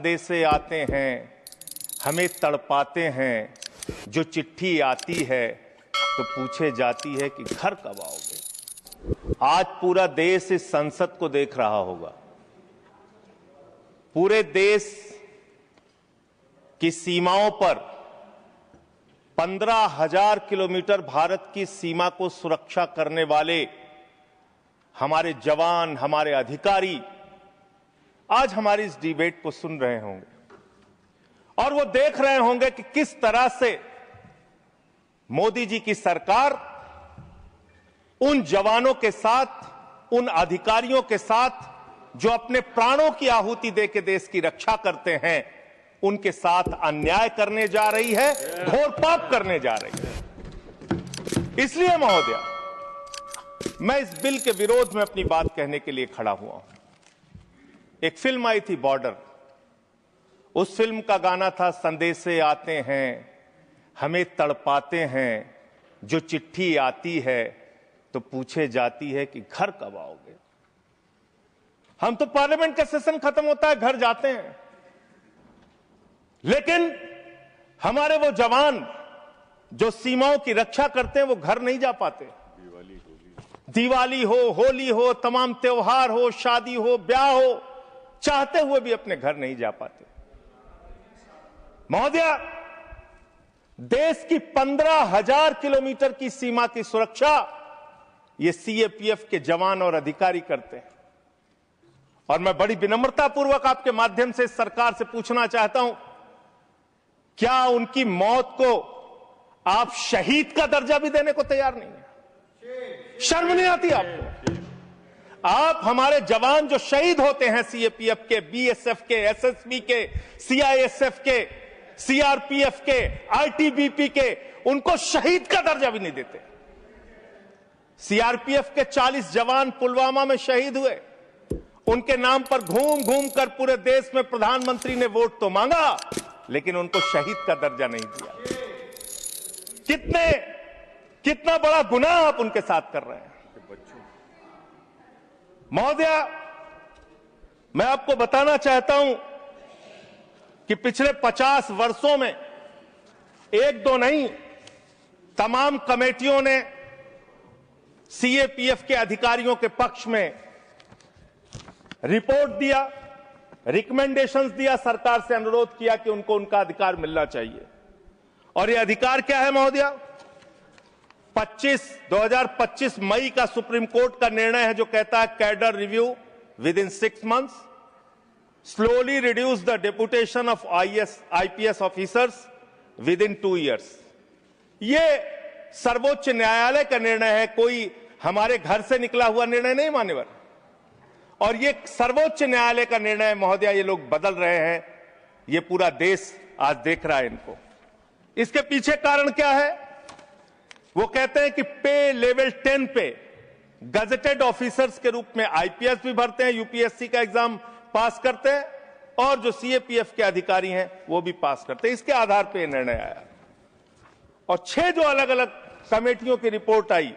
संदेश से आते हैं, हमें तड़पाते हैं, जो चिट्ठी आती है तो पूछे जाती है कि घर कब आओगे। आज पूरा देश इस संसद को देख रहा होगा। पूरे देश की सीमाओं पर 15,000 किलोमीटर भारत की सीमा को सुरक्षा करने वाले हमारे जवान, हमारे अधिकारी आज हमारी इस डिबेट को सुन रहे होंगे और वो देख रहे होंगे कि किस तरह से मोदी जी की सरकार उन जवानों के साथ, उन अधिकारियों के साथ जो अपने प्राणों की आहुति देकर देश की रक्षा करते हैं, उनके साथ अन्याय करने जा रही है, घोर पाप करने जा रही है। इसलिए महोदया, मैं इस बिल के विरोध में अपनी बात कहने के लिए खड़ा हुआ हूं। एक फिल्म आई थी बॉर्डर, उस फिल्म का गाना था, संदेश से आते हैं, हमें तड़पाते हैं, जो चिट्ठी आती है तो पूछे जाती है कि घर कब आओगे। हम तो पार्लियामेंट का सेशन खत्म होता है घर जाते हैं, लेकिन हमारे वो जवान जो सीमाओं की रक्षा करते हैं वो घर नहीं जा पाते। दिवाली हो, होली हो, तमाम त्योहार हो, शादी हो, ब्याह हो, चाहते हुए भी अपने घर नहीं जा पाते। महोदया, देश की 15,000 किलोमीटर की सीमा की सुरक्षा ये सीएपीएफ के जवान और अधिकारी करते हैं। और मैं बड़ी विनम्रता पूर्वक आपके माध्यम से सरकार से पूछना चाहता हूं, क्या उनकी मौत को आप शहीद का दर्जा भी देने को तैयार नहीं है? शर्म नहीं आती आपको? आप हमारे जवान जो शहीद होते हैं, सीएपीएफ के, बीएसएफ के, एसएसबी के, सीआईएसएफ के, सीआरपीएफ के, आईटीबीपी के, उनको शहीद का दर्जा भी नहीं देते। सीआरपीएफ के 40 जवान पुलवामा में शहीद हुए, उनके नाम पर घूम घूम कर पूरे देश में प्रधानमंत्री ने वोट तो मांगा, लेकिन उनको शहीद का दर्जा नहीं दिया। कितना बड़ा गुनाह आप उनके साथ कर रहे हैं। महोदया, मैं आपको बताना चाहता हूं कि पिछले 50 वर्षों में एक दो नहीं, तमाम कमेटियों ने सीएपीएफ के अधिकारियों के पक्ष में रिपोर्ट दिया, रिकमेंडेशंस दिया, सरकार से अनुरोध किया कि उनको उनका अधिकार मिलना चाहिए। और यह अधिकार क्या है महोदया? 2025 मई का सुप्रीम कोर्ट का निर्णय है जो कहता है, cadre review with in 6 months, slowly reduce the deputation of IPS officers with in 2 years। यह सर्वोच्च न्यायालय का निर्णय है, कोई हमारे घर से निकला हुआ निर्णय नहीं मान्यवर। और यह सर्वोच्च न्यायालय का निर्णय है महोदया, ये लोग बदल रहे हैं, ये पूरा देश आज देख रहा है इनको। इसके पीछे कारण क्या है? वो कहते हैं कि पे लेवल 10 पे गजेटेड ऑफिसर्स के रूप में आईपीएस भी भरते हैं, यूपीएससी का एग्जाम पास करते हैं, और जो सीएपीएफ के अधिकारी हैं वो भी पास करते हैं। इसके आधार पर यह निर्णय आया। और 6 जो अलग अलग कमेटियों की रिपोर्ट आई,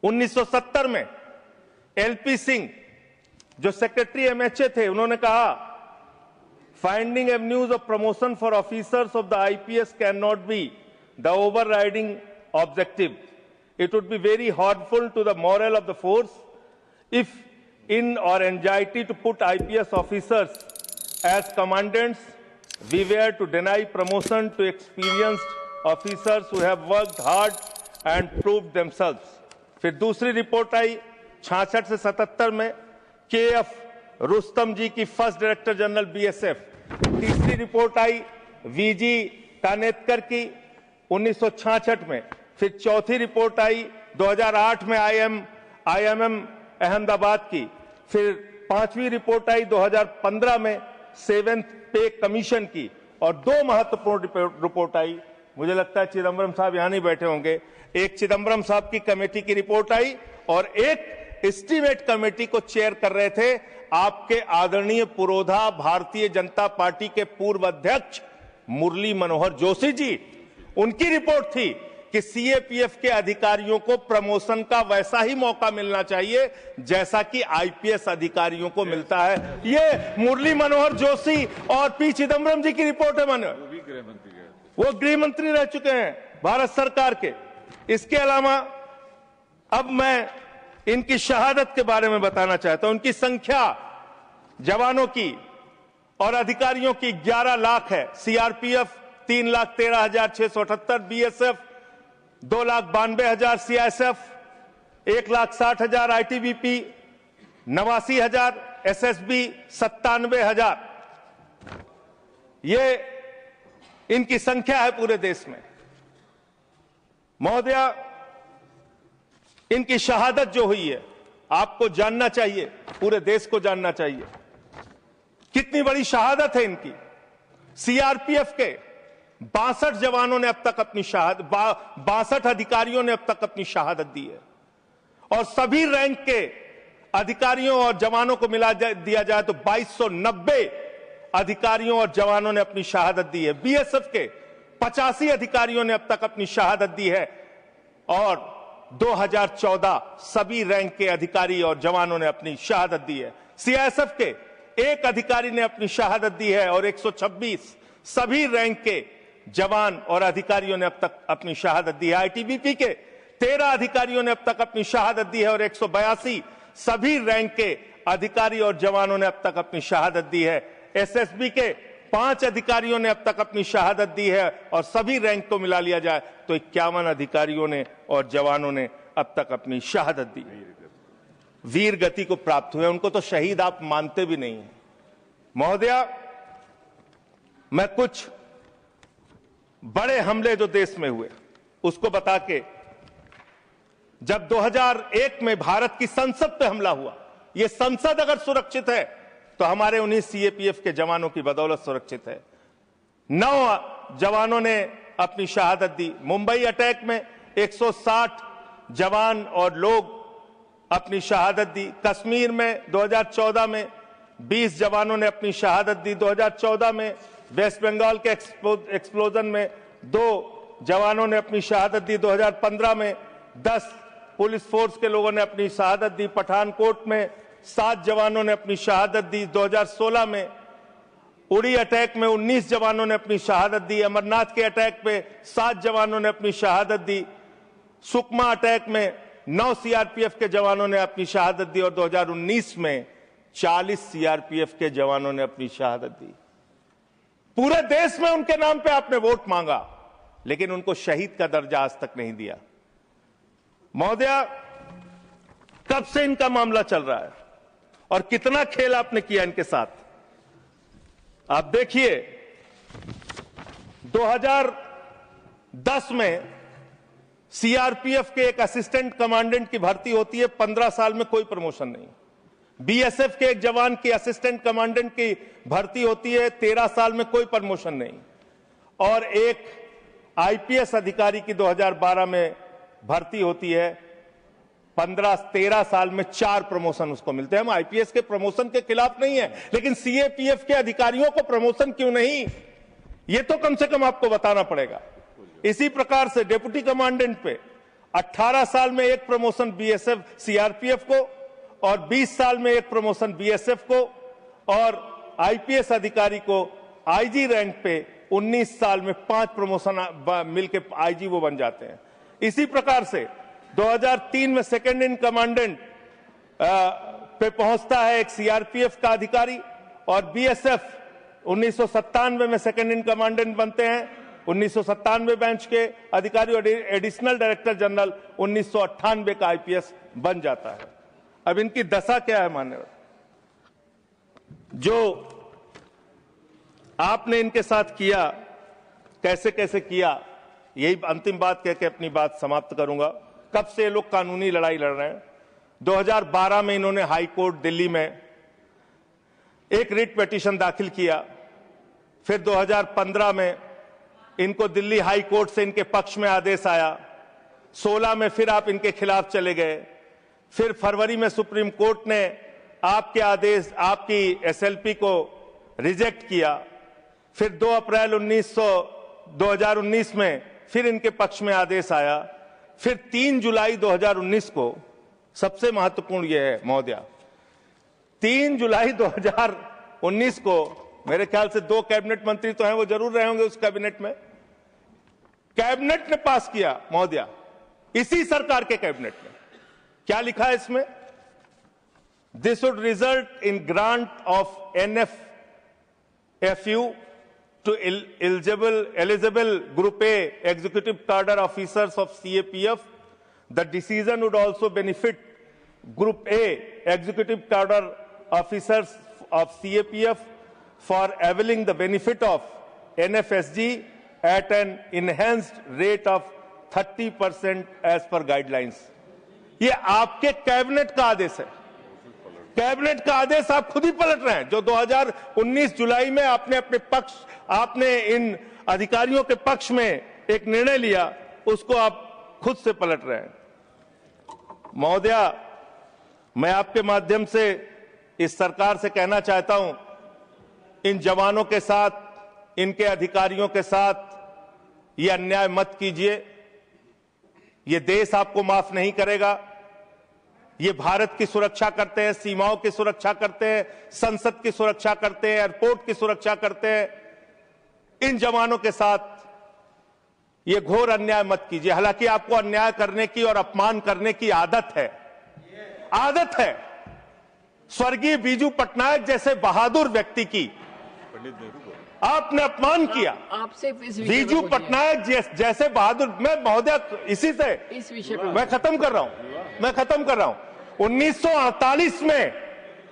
1970 में एलपी सिंह जो सेक्रेटरी एमएचए थे, उन्होंने कहा, finding avenues of promotion for officers of the IPS can not be the overriding objective. It would be very harmful to the morale of the force if in or anxiety to put IPS officers as commandants we were to deny promotion to experienced officers who have worked hard and proved themselves. फिर दूसरी report आई 66 से 77 में, KF Rustam जी की first director general BSF. तीसरी report आई V G कानेतकर की 1966 में। फिर चौथी रिपोर्ट आई 2008 में आईएमएम अहमदाबाद की। फिर 5वीं रिपोर्ट आई 2015 में 7th पे कमीशन की। और 2 महत्वपूर्ण रिपोर्ट आई, मुझे लगता है चिदम्बरम साहब यहां नहीं बैठे होंगे, एक चिदम्बरम साहब की कमेटी की रिपोर्ट आई और एक एस्टीमेट कमेटी को चेयर कर रहे थे आपके आदरणीय पुरोधा भारतीय जनता पार्टी के पूर्व अध्यक्ष मुरली मनोहर जोशी जी। उनकी रिपोर्ट थी कि सीएपीएफ के अधिकारियों को प्रमोशन का वैसा ही मौका मिलना चाहिए जैसा कि आईपीएस अधिकारियों को मिलता है। ये मुरली मनोहर जोशी और पी चिदम्बरम जी की रिपोर्ट है। वो गृह मंत्री रह चुके हैं भारत सरकार के। इसके अलावा अब मैं इनकी शहादत के बारे में बताना चाहता हूं। उनकी संख्या जवानों की और अधिकारियों की 11 लाख है। CRPF 3,13,678, BSF 2,92,000, CISF 1,60,000, ITBP 89,000, SSB 97,000। ये इनकी संख्या है पूरे देश में। महोदया, इनकी शहादत जो हुई है आपको जानना चाहिए, पूरे देश को जानना चाहिए कितनी बड़ी शहादत है इनकी। सीआरपीएफ के 62 जवानों ने अब तक अपनी 62 अधिकारियों ने अब तक अपनी शहादत दी है और सभी रैंक के अधिकारियों और जवानों को मिला दिया जाए तो 2290 अधिकारियों और जवानों ने अपनी शहादत दी है। बीएसएफ के 85 अधिकारियों ने अब तक अपनी शहादत दी है और 2014 सभी रैंक के अधिकारी और जवानों ने अपनी शहादत दी है। सीआईएसएफ के 1 अधिकारी ने अपनी शहादत दी है और 126 सभी रैंक के जवान और अधिकारियों ने अब तक अपनी शहादत दी है। आईटीबीपी के 13 अधिकारियों ने अब तक अपनी शहादत दी है और 182 सभी रैंक के अधिकारी और जवानों ने अब तक अपनी शहादत दी है। एसएसबी के 5 अधिकारियों ने अब तक अपनी शहादत दी है और सभी रैंक को मिला लिया जाए तो 51 अधिकारियों ने और जवानों ने अब तक अपनी शहादत दी। वीर गति को प्राप्त हुए, उनको तो शहीद आप मानते भी नहीं हैं। महोदया, मैं कुछ बड़े हमले जो देश में हुए उसको बता के, जब 2001 में भारत की संसद पे हमला हुआ, यह संसद अगर सुरक्षित है तो हमारे 19 सीएपीएफ के जवानों की बदौलत सुरक्षित है। 9 जवानों ने अपनी शहादत दी। मुंबई अटैक में 160 जवान और लोग अपनी शहादत दी। कश्मीर में 2014 में 20 जवानों ने अपनी शहादत दी। 2014 में वेस्ट बंगाल के एक्सप्लोजन में 2 जवानों ने अपनी शहादत दी। 2015 में 10 पुलिस फोर्स के लोगों ने अपनी शहादत दी। पठानकोट में 7 जवानों ने अपनी शहादत दी। 2016 में उड़ी अटैक में 19 जवानों ने अपनी शहादत दी। अमरनाथ के अटैक में 7 जवानों ने अपनी शहादत दी। सुकमा अटैक में 9 सीआरपीएफ के जवानों ने अपनी शहादत दी और 2019 में 40 सीआरपीएफ के जवानों ने अपनी शहादत दी। पूरे देश में उनके नाम पे आपने वोट मांगा, लेकिन उनको शहीद का दर्जा आज तक नहीं दिया। महोदया, कब से इनका मामला चल रहा है और कितना खेल आपने किया इनके साथ। आप देखिए, 2010 में सीआरपीएफ के एक असिस्टेंट कमांडेंट की भर्ती होती है, 15 साल में कोई प्रमोशन नहीं। बीएसएफ के एक जवान की असिस्टेंट कमांडेंट की भर्ती होती है, 13 साल में कोई प्रमोशन नहीं। और एक आईपीएस अधिकारी की 2012 में भर्ती होती है, 13 साल में 4 प्रमोशन उसको मिलते हैं। हम आईपीएस के प्रमोशन के खिलाफ नहीं है, लेकिन सीएपीएफ के अधिकारियों को प्रमोशन क्यों नहीं, ये तो कम से कम आपको बताना पड़ेगा। इसी प्रकार से डिप्टी कमांडेंट पे 18 साल में 1 प्रमोशन बीएसएफ सीआरपीएफ को और 20 साल में 1 प्रमोशन बीएसएफ को, और आईपीएस अधिकारी को आईजी रैंक पे 19 साल में 5 प्रमोशन मिलके आईजी वो बन जाते हैं। इसी प्रकार से 2003 में सेकंड इन कमांडेंट पे पहुंचता है एक सीआरपीएफ का अधिकारी और बीएसएफ 1997 में सेकंड इन कमांडेंट बनते हैं। 1997 बैच के अधिकारी और एडिशनल डायरेक्टर जनरल 1998 का आईपीएस बन जाता है। अब इनकी दशा क्या है मान्यवर, जो आपने इनके साथ किया, कैसे कैसे किया, यही अंतिम बात कह के अपनी बात समाप्त करूंगा। कब से ये लोग कानूनी लड़ाई लड़ रहे हैं। 2012 में इन्होंने हाई कोर्ट दिल्ली में एक रिट पिटीशन दाखिल किया। फिर 2015 में इनको दिल्ली हाई कोर्ट से इनके पक्ष में आदेश आया। 16 में फिर आप इनके खिलाफ चले गए। फिर फरवरी में सुप्रीम कोर्ट ने आपके आदेश, आपकी एसएलपी को रिजेक्ट किया। फिर 2 अप्रैल 2019 में फिर इनके पक्ष में आदेश आया। फिर 3 जुलाई 2019 को, सबसे महत्वपूर्ण यह है महोदया, 3 जुलाई 2019 को मेरे ख्याल से 2 कैबिनेट मंत्री तो हैं, वो जरूर रहे होंगे उस कैबिनेट में, कैबिनेट ने पास किया महोदया, इसी सरकार के कैबिनेट में। क्या लिखा है इसमें? This would result in grant of NFFU to eligible Group A executive cadre officers of CAPF. The decision would also benefit Group A executive cadre officers of CAPF for availing the benefit of NFSG at an enhanced rate of 30% as per guidelines. ये आपके cabinet का आदेश है, cabinet का आदेश आप खुद ही पलट रहे हैं। जो 2019 जुलाई में आपने इन अधिकारियों के पक्ष में एक निर्णय लिया, उसको आप खुद से पलट रहे हैं। महोदया, मैं आपके माध्यम से इस सरकार से कहना चाहता हूं, इन जवानों के साथ, इनके अधिकारियों के साथ ये अन्याय मत कीजिए। ये देश आपको माफ नहीं करेगा। ये भारत की सुरक्षा करते हैं, सीमाओं की सुरक्षा करते हैं, संसद की सुरक्षा करते हैं, एयरपोर्ट की सुरक्षा करते हैं। इन जवानों के साथ ये घोर अन्याय मत कीजिए। हालांकि आपको अन्याय करने की और अपमान करने की आदत है, स्वर्गीय बीजू पटनायक जैसे बहादुर व्यक्ति की आपने अपमान किया। आपसे बीजू पटनायक जैसे बहादुर, मैं महोदया इस विषय पर मैं खत्म कर रहा हूं। 1948 में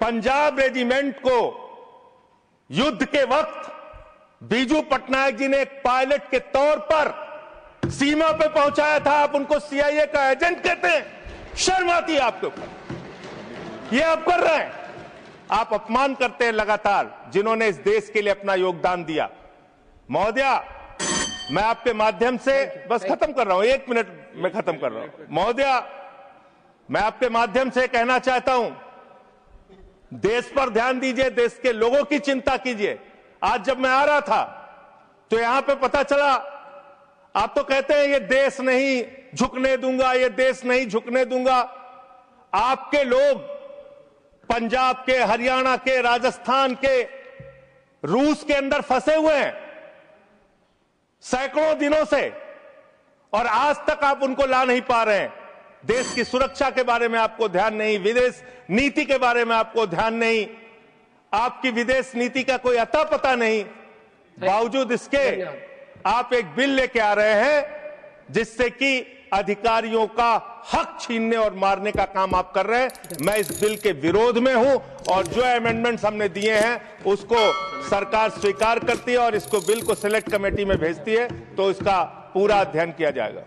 पंजाब रेजिमेंट को युद्ध के वक्त बीजू पटनायक जी ने एक पायलट के तौर पर सीमा पे पहुंचाया था। आप उनको CIA का एजेंट कहते हैं। शर्म आती है आपके ऊपर? ये आप कर रहे हैं। आप अपमान करते हैं लगातार जिन्होंने इस देश के लिए अपना योगदान दिया। महोदया, मैं आपके माध्यम से बस खत्म कर रहा हूं, 1 मिनट में खत्म कर रहा हूं। महोदया, मैं आपके माध्यम से कहना चाहता हूं, देश पर ध्यान दीजिए, देश के लोगों की चिंता कीजिए। आज जब मैं आ रहा था तो यहां पे पता चला, आप तो कहते हैं ये देश नहीं झुकने दूंगा, ये देश नहीं झुकने दूंगा। आपके लोग पंजाब के, हरियाणा के, राजस्थान के, रूस के अंदर फंसे हुए हैं सैकड़ों दिनों से, और आज तक आप उनको ला नहीं पा रहे हैं। देश की सुरक्षा के बारे में आपको ध्यान नहीं, विदेश नीति के बारे में आपको ध्यान नहीं, आपकी विदेश नीति का कोई अता पता नहीं। बावजूद इसके आप एक बिल लेके आ रहे हैं जिससे कि अधिकारियों का हक छीनने और मारने का काम आप कर रहे हैं। मैं इस बिल के विरोध में हूं, और जो अमेंडमेंट्स हमने दिए हैं उसको सरकार स्वीकार करती है और इसको बिल को सिलेक्ट कमेटी में भेजती है, तो इसका पूरा अध्ययन किया जाएगा।